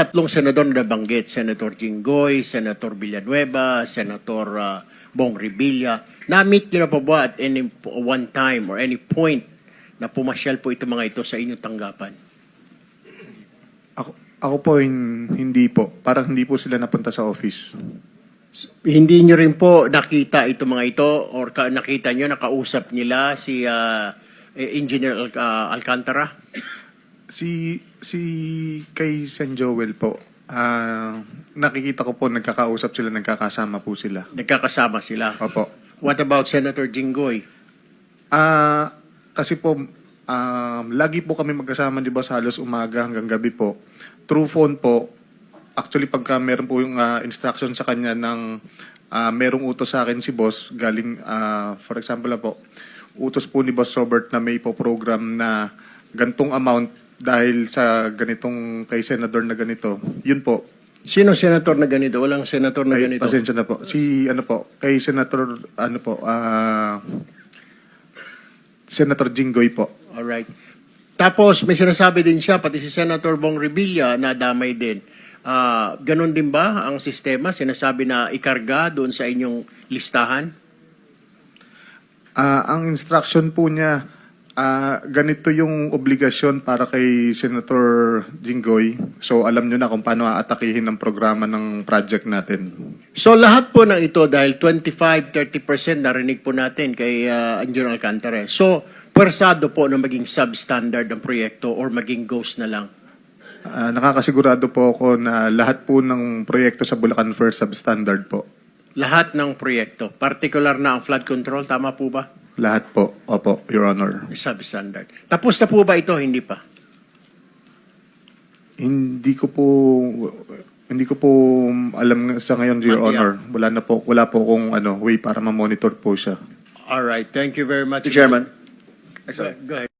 tatlong senador na nabanggit, Senator Jinggoy, Senator Villanueva, Senator Bong Revilla, na-meet nyo na po ba at any one time or any point na pumasyal po ito mga ito sa inyong tanggapan? Ako po, hindi po. Parang hindi po sila napunta sa office. Hindi nyo rin po nakita ito mga ito or nakita nyo, nakausap nila si Engineer Alcantara? Si kay San Joel po, nakikita ko po nagkakausap sila, nagkakasama po sila. Nagkakasama sila? Opo. What about Senator Jinggoy? Kasi po, lagi po kami magkasama, di ba, sa halos umaga hanggang gabi po. Through phone po, actually pagka meron po yung instruction sa kanya ng merong utos sa akin si boss, galing, for example po, utos po ni Boss Robert na may po program na gantong amount dahil sa ganitong kay senador na ganito. Yun po. Sino senator na ganito? Walang senator na ganito. Pasensya na po. Kay Senator, Senator Jinggoy po. Alright. Tapos may sinasabi din siya, pati si Senator Bong Revilla na damay din. Ganon din ba ang sistema? Sinasabi na ikarga doon sa inyong listahan? Ang instruction po niya, ganito yung obligasyon para kay Senator Jinggoy. So alam nyo na kung paano aatakihin ang programa ng project natin. So lahat po ng ito dahil 25-30% narinig po natin kay Engineer Alcantara. So pwersado po na maging substandard ang proyekto or maging ghost na lang? Nakakasigurado po ako na lahat po ng proyekto sa Bulacan First substandard po. Lahat ng proyekto, particular na ang flood control, tama po ba? Lahat po. Opo, Your Honor. Substandard. Tapos na po ba ito? Hindi pa? Hindi ko po alam sa ngayon, Your Honor. Wala po akong way para ma-monitor po siya. All right. Thank you very much. Mr. Chairman. Go ahead.